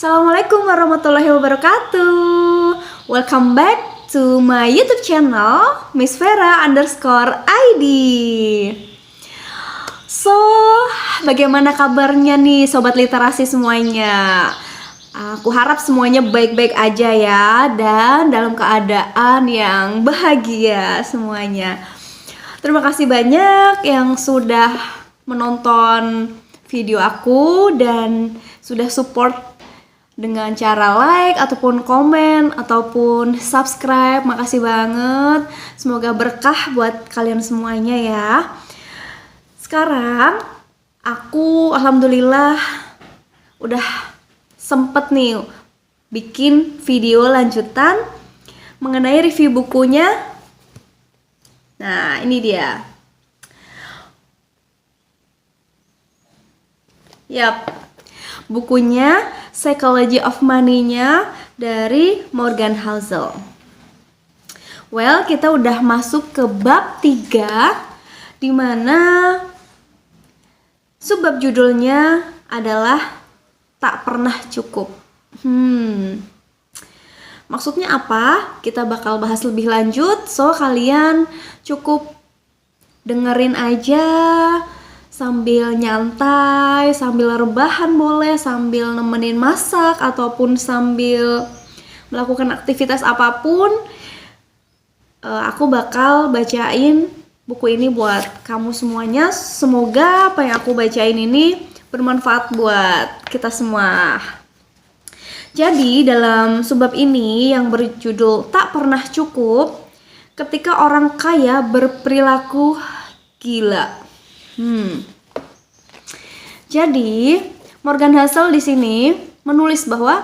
Assalamualaikum warahmatullahi wabarakatuh. Welcome back to my YouTube channel Miss Vera _ID. So, bagaimana kabarnya nih sobat literasi semuanya? Aku harap semuanya baik-baik aja ya, dan dalam keadaan yang bahagia semuanya. Terima kasih banyak yang sudah menonton video aku dan sudah support dengan cara like ataupun komen ataupun subscribe. Makasih banget. Semoga berkah buat kalian semuanya ya. Sekarang aku alhamdulillah udah sempet nih bikin video lanjutan mengenai review bukunya. Nah, ini dia. Yap, bukunya Psychology of Money-nya dari Morgan Housel. Well, kita udah masuk ke bab 3, di mana subbab judulnya adalah tak pernah cukup. Maksudnya apa? Kita bakal bahas lebih lanjut, so kalian cukup dengerin aja sambil nyantai, sambil rebahan boleh, sambil nemenin masak, ataupun sambil melakukan aktivitas apapun. Aku bakal bacain buku ini buat kamu semuanya. Semoga apa yang aku bacain ini bermanfaat buat kita semua. Jadi dalam subbab ini yang berjudul Tak Pernah Cukup, ketika orang kaya berperilaku gila. Jadi Morgan Housel di sini menulis bahwa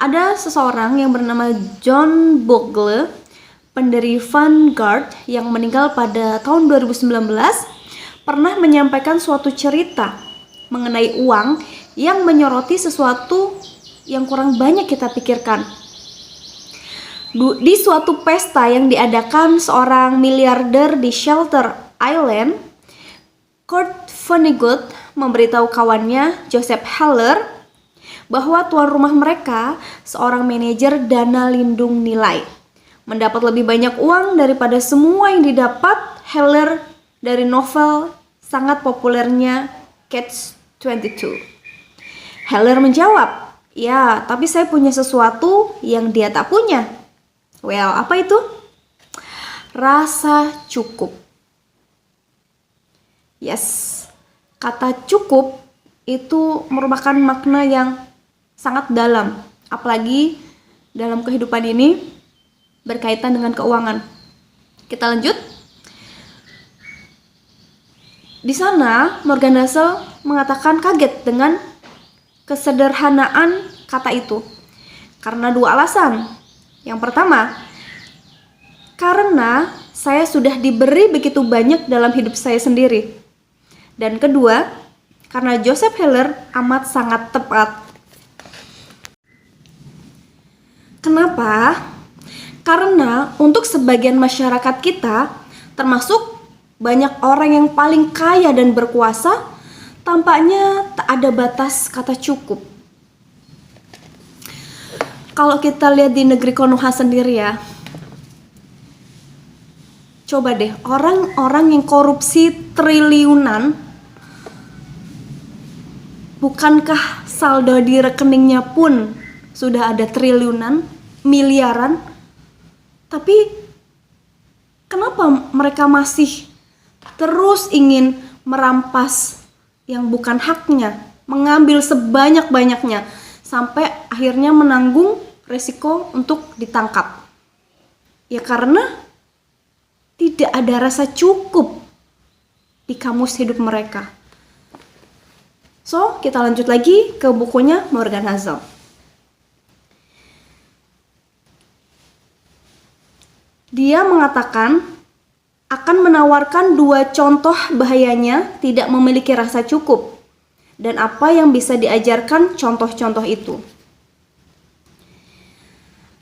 ada seseorang yang bernama John Bogle, pendiri Vanguard yang meninggal pada tahun 2019, pernah menyampaikan suatu cerita mengenai uang yang menyoroti sesuatu yang kurang banyak kita pikirkan. Di suatu pesta yang diadakan seorang miliarder di Shelter Island, Kurt Vonnegut memberitahu kawannya Joseph Heller bahwa tuan rumah mereka, seorang manajer dana lindung nilai, mendapat lebih banyak uang daripada semua yang didapat Heller dari novel sangat populernya Catch-22. Heller menjawab, "Ya, tapi saya punya sesuatu yang dia tak punya." Well, apa itu? Rasa cukup. Yes, kata cukup itu merupakan makna yang sangat dalam, apalagi dalam kehidupan ini berkaitan dengan keuangan. Kita lanjut. Di sana Morgan Housel mengatakan kaget dengan kesederhanaan kata itu karena dua alasan. Yang pertama, karena saya sudah diberi begitu banyak dalam hidup saya sendiri. Dan kedua, karena Joseph Heller amat sangat tepat. Kenapa? Karena untuk sebagian masyarakat kita, termasuk banyak orang yang paling kaya dan berkuasa, tampaknya tak ada batas kata cukup. Kalau kita lihat di negeri Konoha sendiri ya, coba deh, orang-orang yang korupsi triliunan, bukankah saldo di rekeningnya pun sudah ada triliunan, miliaran? Tapi kenapa mereka masih terus ingin merampas yang bukan haknya, mengambil sebanyak-banyaknya, sampai akhirnya menanggung resiko untuk ditangkap? Ya karena tidak ada rasa cukup di kamus hidup mereka. So, kita lanjut lagi ke bukunya Morgan Housel. Dia mengatakan akan menawarkan 2 contoh bahayanya tidak memiliki rasa cukup dan apa yang bisa diajarkan contoh-contoh itu.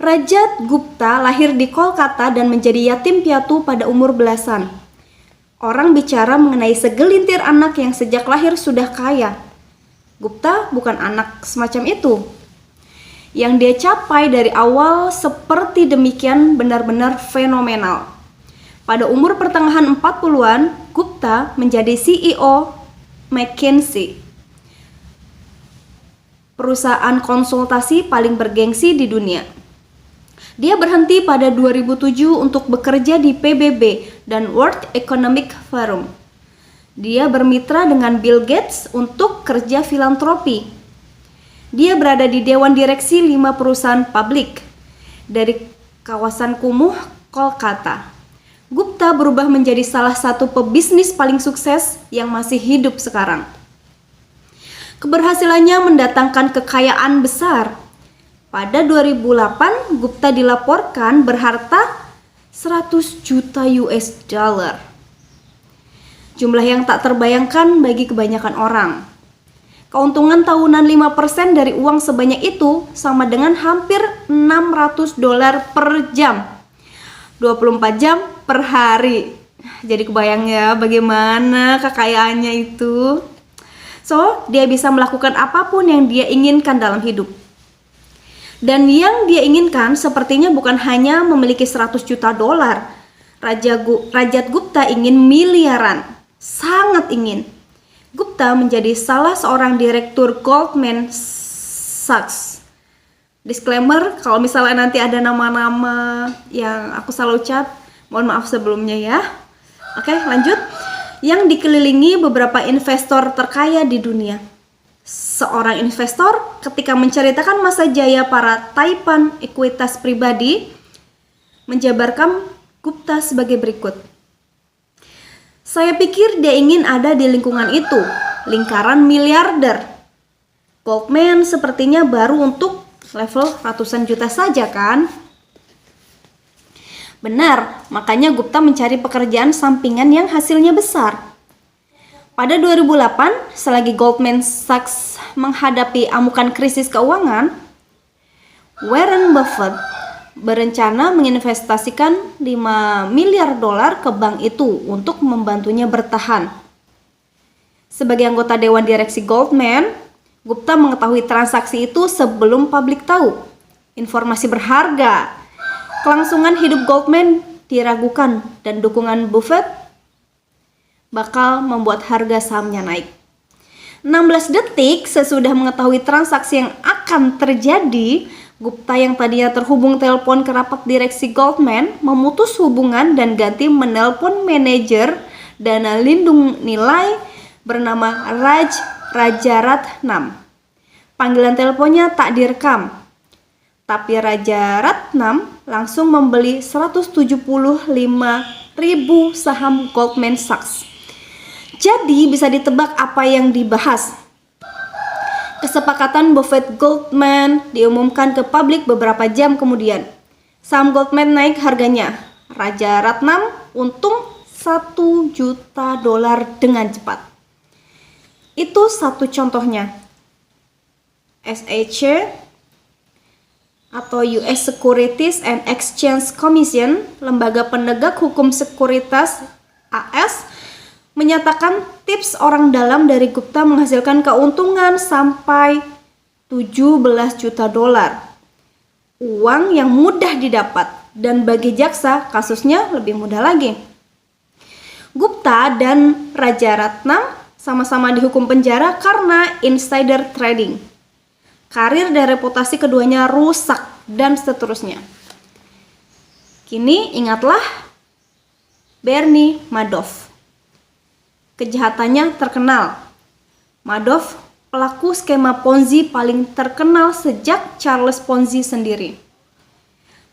Rajat Gupta lahir di Kolkata dan menjadi yatim piatu pada umur belasan. Orang bicara mengenai segelintir anak yang sejak lahir sudah kaya. Gupta bukan anak semacam itu. Yang dia capai dari awal seperti demikian benar-benar fenomenal. Pada umur pertengahan 40-an, Gupta menjadi CEO McKinsey, perusahaan konsultasi paling bergengsi di dunia. Dia berhenti pada 2007 untuk bekerja di PBB dan World Economic Forum. Dia bermitra dengan Bill Gates untuk kerja filantropi. Dia berada di dewan direksi 5 perusahaan publik dari kawasan kumuh Kolkata. Gupta berubah menjadi salah satu pebisnis paling sukses yang masih hidup sekarang. Keberhasilannya mendatangkan kekayaan besar. Pada 2008, Gupta dilaporkan berharta 100 juta US dollar. Jumlah yang tak terbayangkan bagi kebanyakan orang. Keuntungan tahunan 5% dari uang sebanyak itu sama dengan hampir 600 dolar per jam. 24 jam per hari. Jadi kebayang ya bagaimana kekayaannya itu. So, dia bisa melakukan apapun yang dia inginkan dalam hidup. Dan yang dia inginkan sepertinya bukan hanya memiliki 100 juta dolar. Rajat Gupta ingin miliaran. Sangat ingin. Gupta menjadi salah seorang direktur Goldman Sachs. Disclaimer, kalau misalnya nanti ada nama-nama yang aku salah ucap, mohon maaf sebelumnya ya. Oke, lanjut. Yang dikelilingi beberapa investor terkaya di dunia. Seorang investor ketika menceritakan masa jaya para taipan ekuitas pribadi menjabarkan Gupta sebagai berikut. Saya pikir dia ingin ada di lingkungan itu, lingkaran miliarder. Goldman sepertinya baru untuk level ratusan juta saja kan? Benar, makanya Gupta mencari pekerjaan sampingan yang hasilnya besar. Pada 2008, selagi Goldman Sachs menghadapi amukan krisis keuangan, Warren Buffett berencana menginvestasikan 5 miliar dolar ke bank itu untuk membantunya bertahan. Sebagai anggota dewan direksi Goldman, Gupta mengetahui transaksi itu sebelum publik tahu. Informasi berharga. Kelangsungan hidup Goldman diragukan dan dukungan Buffett bakal membuat harga sahamnya naik. 16 detik sesudah mengetahui transaksi yang akan terjadi, Gupta yang tadinya terhubung telepon ke rapat direksi Goldman memutus hubungan dan ganti menelpon manajer dana lindung nilai bernama Rajaratnam. Panggilan teleponnya tak direkam, tapi Rajaratnam langsung membeli 175.000 saham Goldman Sachs. Jadi bisa ditebak apa yang dibahas. Kesepakatan Buffett Goldman diumumkan ke publik beberapa jam kemudian. Saham Goldman naik harganya. Rajaratnam untung 1 juta dolar dengan cepat. Itu satu contohnya. SEC atau US Securities and Exchange Commission, lembaga penegak hukum sekuritas AS, menyatakan tips orang dalam dari Gupta menghasilkan keuntungan sampai 17 juta dolar. Uang yang mudah didapat, dan bagi jaksa kasusnya lebih mudah lagi. Gupta dan Rajaratnam sama-sama dihukum penjara karena insider trading. Karir dan reputasi keduanya rusak dan seterusnya. Kini ingatlah Bernie Madoff. Kejahatannya terkenal. Madoff pelaku skema Ponzi paling terkenal sejak Charles Ponzi sendiri.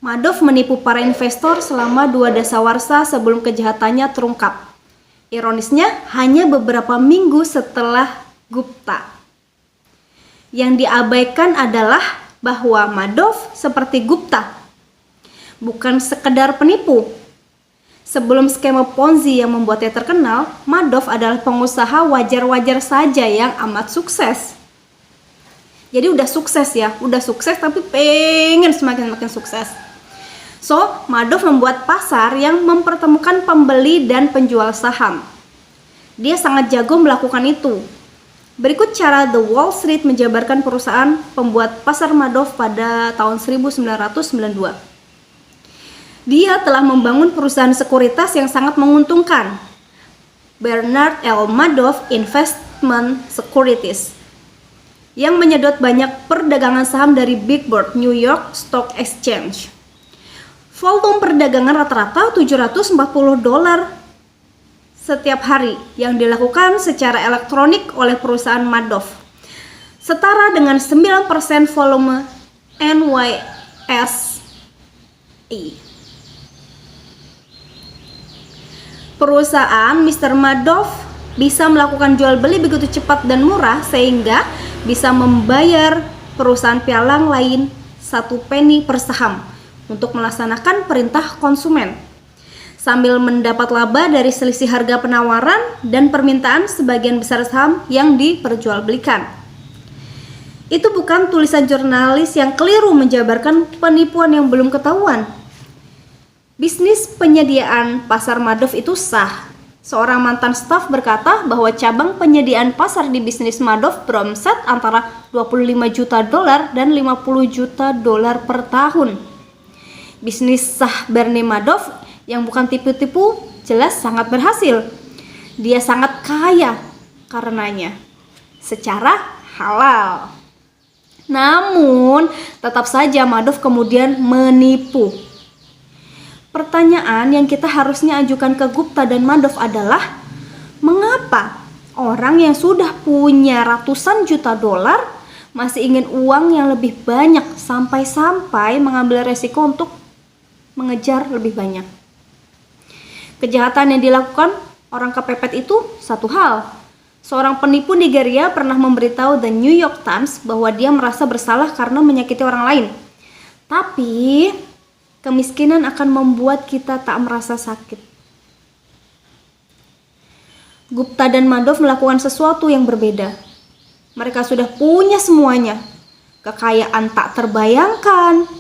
Madoff menipu para investor selama 2 dasawarsa sebelum kejahatannya terungkap. Ironisnya, hanya beberapa minggu setelah Gupta. Yang diabaikan adalah bahwa Madoff seperti Gupta bukan sekedar penipu. Sebelum skema Ponzi yang membuatnya terkenal, Madoff adalah pengusaha wajar-wajar saja yang amat sukses. Jadi udah sukses ya, udah sukses tapi pengen semakin sukses. So, Madoff membuat pasar yang mempertemukan pembeli dan penjual saham. Dia sangat jago melakukan itu. Berikut cara The Wall Street menjabarkan perusahaan pembuat pasar Madoff pada tahun 1992. Dia telah membangun perusahaan sekuritas yang sangat menguntungkan, Bernard L. Madoff Investment Securities, yang menyedot banyak perdagangan saham dari Big Board New York Stock Exchange. Volume perdagangan rata-rata $740 setiap hari yang dilakukan secara elektronik oleh perusahaan Madoff, setara dengan 9% volume NYSE. Perusahaan Mr. Madoff bisa melakukan jual beli begitu cepat dan murah sehingga bisa membayar perusahaan pialang lain 1 penny per saham untuk melaksanakan perintah konsumen, sambil mendapat laba dari selisih harga penawaran dan permintaan sebagian besar saham yang diperjualbelikan. Itu bukan tulisan jurnalis yang keliru menjabarkan penipuan yang belum ketahuan. Bisnis penyediaan pasar Madoff itu sah. Seorang mantan staf berkata bahwa cabang penyediaan pasar di bisnis Madoff beromset antara $25 juta dan $50 juta per tahun. Bisnis sah Bernie Madoff yang bukan tipu-tipu jelas sangat berhasil. Dia sangat kaya karenanya, secara halal. Namun, tetap saja Madoff kemudian menipu. Pertanyaan yang kita harusnya ajukan ke Gupta dan Madoff adalah, mengapa orang yang sudah punya ratusan juta dolar masih ingin uang yang lebih banyak sampai-sampai mengambil resiko untuk mengejar lebih banyak? Kejahatan yang dilakukan orang kepepet itu satu hal. Seorang penipu Nigeria pernah memberitahu The New York Times bahwa dia merasa bersalah karena menyakiti orang lain. Tapi kemiskinan akan membuat kita tak merasa sakit. Gupta dan Madoff melakukan sesuatu yang berbeda. Mereka sudah punya semuanya. Kekayaan tak terbayangkan,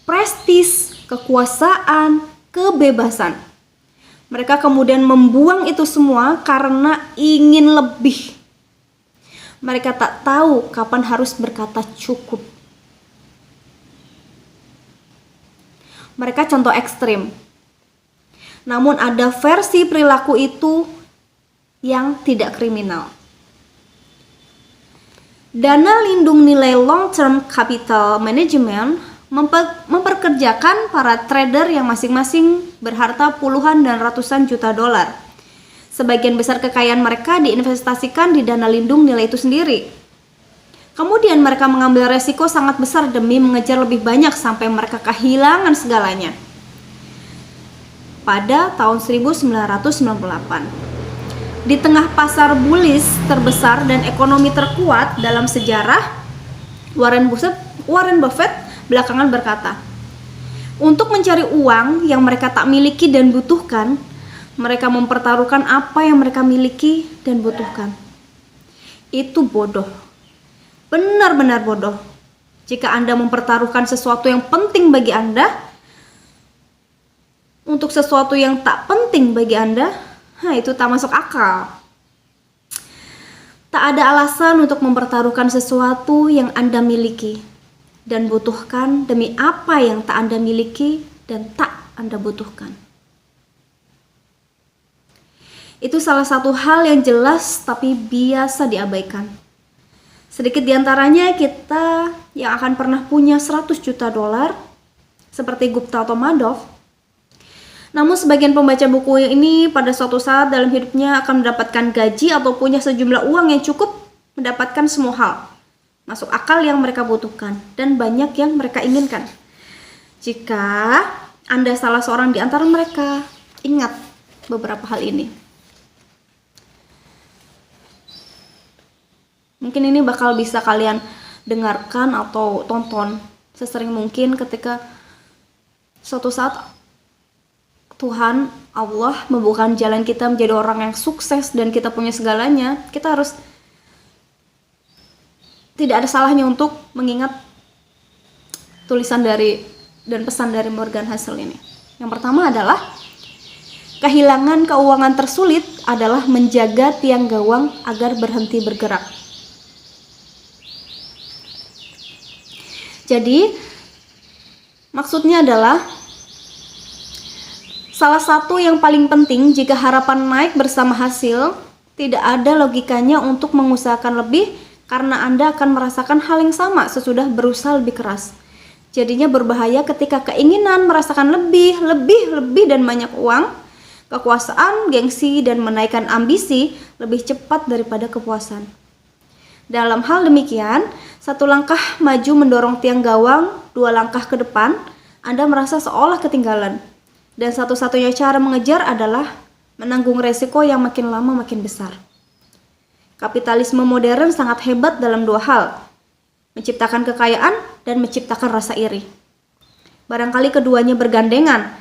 prestis, kekuasaan, kebebasan. Mereka kemudian membuang itu semua karena ingin lebih. Mereka tak tahu kapan harus berkata cukup. Mereka contoh ekstrim. Namun ada versi perilaku itu yang tidak kriminal. Dana lindung nilai long term capital management memperkerjakan para trader yang masing-masing berharta puluhan dan ratusan juta dolar. Sebagian besar kekayaan mereka diinvestasikan di dana lindung nilai itu sendiri. Kemudian mereka mengambil resiko sangat besar demi mengejar lebih banyak sampai mereka kehilangan segalanya. Pada tahun 1998, di tengah pasar bullish terbesar dan ekonomi terkuat dalam sejarah, Warren Buffett belakangan berkata, untuk mencari uang yang mereka tak miliki dan butuhkan, mereka mempertaruhkan apa yang mereka miliki dan butuhkan. Itu bodoh. Benar-benar bodoh. Jika Anda mempertaruhkan sesuatu yang penting bagi Anda untuk sesuatu yang tak penting bagi Anda, itu tak masuk akal. Tak ada alasan untuk mempertaruhkan sesuatu yang Anda miliki dan butuhkan demi apa yang tak Anda miliki dan tak Anda butuhkan. Itu salah satu hal yang jelas tapi biasa diabaikan. Sedikit diantaranya kita yang akan pernah punya 100 juta dolar seperti Gupta atau Madoff. Namun sebagian pembaca buku ini pada suatu saat dalam hidupnya akan mendapatkan gaji atau punya sejumlah uang yang cukup mendapatkan semua hal masuk akal yang mereka butuhkan dan banyak yang mereka inginkan. Jika Anda salah seorang di antara mereka, ingat beberapa hal ini. Mungkin ini bakal bisa kalian dengarkan atau tonton sesering mungkin ketika suatu saat Tuhan Allah membukakan jalan kita menjadi orang yang sukses dan kita punya segalanya. Kita harus tidak ada salahnya untuk mengingat tulisan dari dan pesan dari Morgan Housel ini. Yang pertama adalah kehilangan keuangan tersulit adalah menjaga tiang gawang agar berhenti bergerak. Jadi, maksudnya adalah salah satu yang paling penting jika harapan naik bersama hasil, tidak ada logikanya untuk mengusahakan lebih karena Anda akan merasakan hal yang sama sesudah berusaha lebih keras. Jadinya berbahaya ketika keinginan merasakan lebih dan banyak uang, kekuasaan, gengsi, dan menaikkan ambisi lebih cepat daripada kepuasan. Dalam hal demikian, satu langkah maju mendorong tiang gawang, 2 langkah ke depan, Anda merasa seolah ketinggalan. Dan satu-satunya cara mengejar adalah menanggung resiko yang makin lama makin besar. Kapitalisme modern sangat hebat dalam 2 hal, menciptakan kekayaan dan menciptakan rasa iri. Barangkali keduanya bergandengan.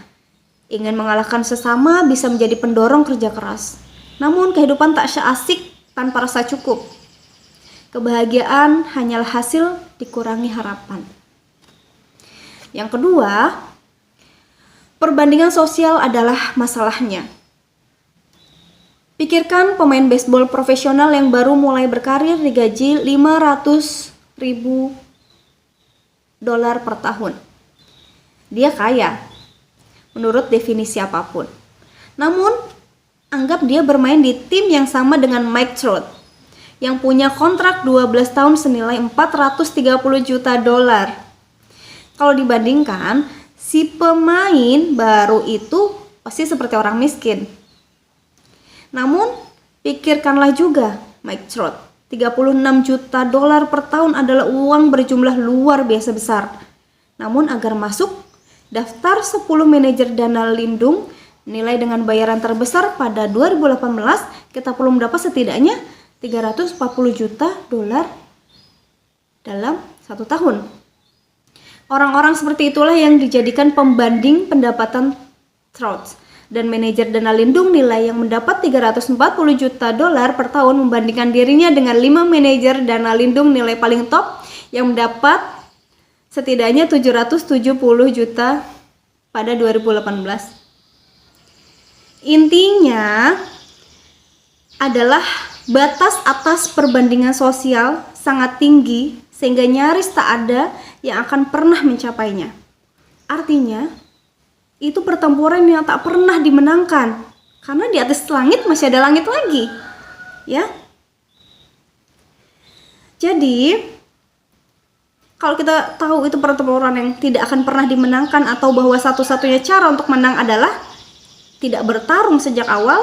Ingin mengalahkan sesama bisa menjadi pendorong kerja keras. Namun kehidupan tak seasik tanpa rasa cukup. Kebahagiaan hanyalah hasil dikurangi harapan. Yang kedua, perbandingan sosial adalah masalahnya. Pikirkan pemain baseball profesional yang baru mulai berkarir digaji $500.000 per tahun. Dia kaya, menurut definisi apapun. Namun, anggap dia bermain di tim yang sama dengan Mike Trout, yang punya kontrak 12 tahun senilai $430 juta. Kalau dibandingkan, si pemain baru itu pasti seperti orang miskin. Namun, pikirkanlah juga Mike Trout, $36 juta per tahun adalah uang berjumlah luar biasa besar. Namun agar masuk daftar 10 manajer dana lindung nilai dengan bayaran terbesar pada 2018, kita perlu mendapat setidaknya $340 juta dalam 1 tahun. Orang-orang seperti itulah yang dijadikan pembanding pendapatan Trout. Dan manajer dana lindung nilai yang mendapat $340 juta per tahun membandingkan dirinya dengan 5 manajer dana lindung nilai paling top yang mendapat setidaknya $770 juta pada 2018. Intinya adalah batas atas perbandingan sosial sangat tinggi sehingga nyaris tak ada yang akan pernah mencapainya. Artinya, itu pertempuran yang tak pernah dimenangkan karena di atas langit masih ada langit lagi, ya. Jadi, kalau kita tahu itu pertempuran yang tidak akan pernah dimenangkan atau bahwa satu-satunya cara untuk menang adalah tidak bertarung sejak awal,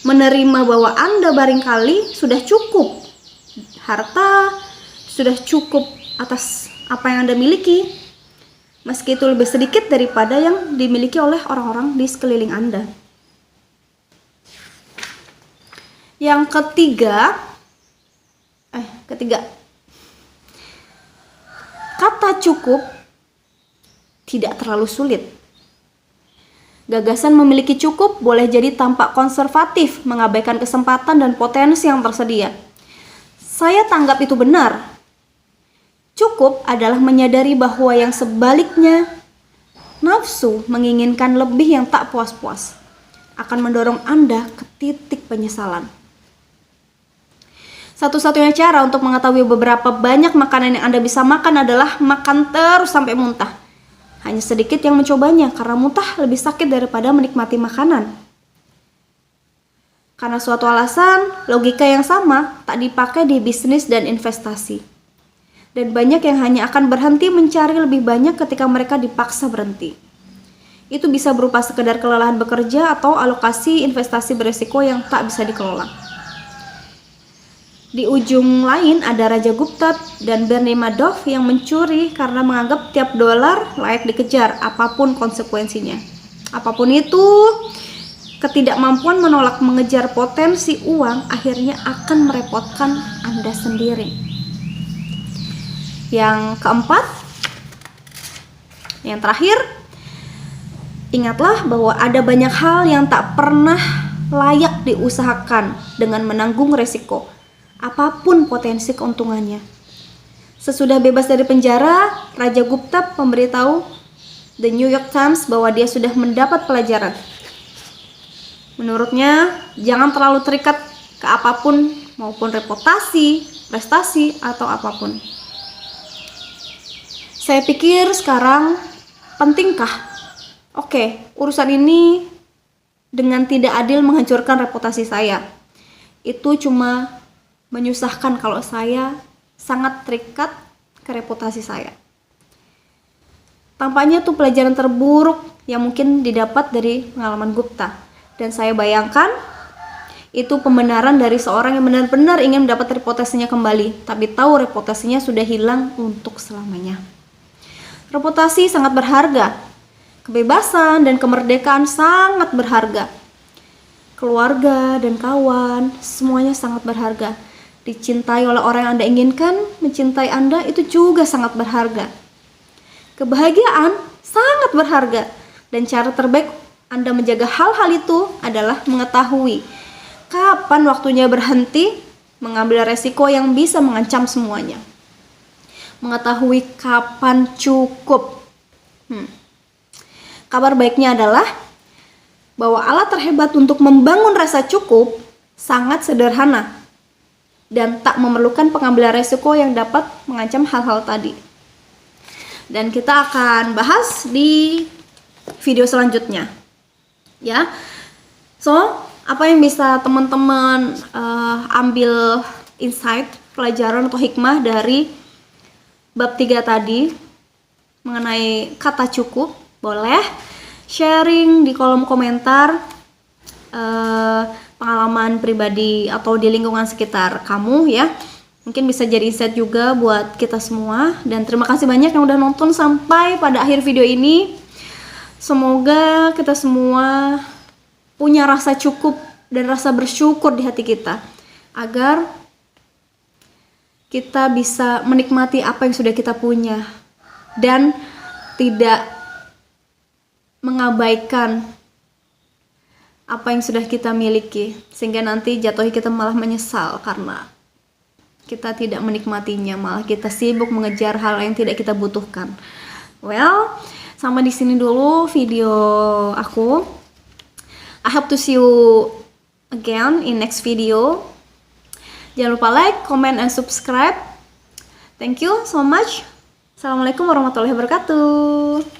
menerima bahwa Anda barangkali sudah cukup harta, sudah cukup atas apa yang Anda miliki, meski itu lebih sedikit daripada yang dimiliki oleh orang-orang di sekeliling Anda. Yang ketiga, kata cukup tidak terlalu sulit. Gagasan memiliki cukup boleh jadi tampak konservatif, mengabaikan kesempatan dan potensi yang tersedia. Saya tanggap itu benar. Cukup adalah menyadari bahwa yang sebaliknya, nafsu menginginkan lebih yang tak puas-puas, akan mendorong Anda ke titik penyesalan. Satu-satunya cara untuk mengetahui beberapa banyak makanan yang Anda bisa makan adalah makan terus sampai muntah. Hanya sedikit yang mencobanya karena muntah lebih sakit daripada menikmati makanan. Karena suatu alasan, logika yang sama tak dipakai di bisnis dan investasi. Dan banyak yang hanya akan berhenti mencari lebih banyak ketika mereka dipaksa berhenti. Itu bisa berupa sekedar kelelahan bekerja atau alokasi investasi beresiko yang tak bisa dikelola. Di ujung lain ada Raja Gupta dan Bernie Madoff yang mencuri karena menganggap tiap dolar layak dikejar apapun konsekuensinya. Apapun itu, ketidakmampuan menolak mengejar potensi uang akhirnya akan merepotkan Anda sendiri. Yang keempat, yang terakhir, ingatlah bahwa ada banyak hal yang tak pernah layak diusahakan dengan menanggung resiko, apapun potensi keuntungannya. Sesudah bebas dari penjara, Raja Gupta memberitahu The New York Times bahwa dia sudah mendapat pelajaran. Menurutnya, jangan terlalu terikat ke apapun, maupun reputasi, prestasi, atau apapun. Saya pikir sekarang, pentingkah? Oke, urusan ini dengan tidak adil menghancurkan reputasi saya. Itu cuma menyusahkan kalau saya sangat terikat ke reputasi saya. Tampaknya itu pelajaran terburuk yang mungkin didapat dari pengalaman Gupta. Dan saya bayangkan itu pembenaran dari seorang yang benar-benar ingin mendapat reputasinya kembali, tapi tahu reputasinya sudah hilang untuk selamanya. Reputasi sangat berharga. Kebebasan dan kemerdekaan sangat berharga. Keluarga dan kawan, semuanya sangat berharga. Dicintai oleh orang yang Anda inginkan, mencintai Anda itu juga sangat berharga. Kebahagiaan sangat berharga, dan cara terbaik Anda menjaga hal-hal itu adalah mengetahui kapan waktunya berhenti mengambil resiko yang bisa mengancam semuanya. Mengetahui kapan cukup. Kabar baiknya adalah bahwa alat terhebat untuk membangun rasa cukup sangat sederhana dan tak memerlukan pengambilan resiko yang dapat mengancam hal-hal tadi. Dan kita akan bahas di video selanjutnya, ya. So, apa yang bisa teman-teman ambil insight, pelajaran atau hikmah dari bab 3 tadi mengenai kata cukup? Boleh sharing di kolom komentar pengalaman pribadi atau di lingkungan sekitar kamu, ya. Mungkin bisa jadi insight juga buat kita semua. Dan terima kasih banyak yang udah nonton sampai pada akhir video ini. Semoga kita semua punya rasa cukup dan rasa bersyukur di hati kita, agar kita bisa menikmati apa yang sudah kita punya dan tidak mengabaikan apa yang sudah kita miliki, sehingga nanti jatuhnya kita malah menyesal karena kita tidak menikmatinya, malah kita sibuk mengejar hal yang tidak kita butuhkan. Well, sampai di sini dulu video aku. I hope to see you again in next video. Jangan lupa like, comment, and subscribe. Thank you so much. Assalamualaikum warahmatullahi wabarakatuh.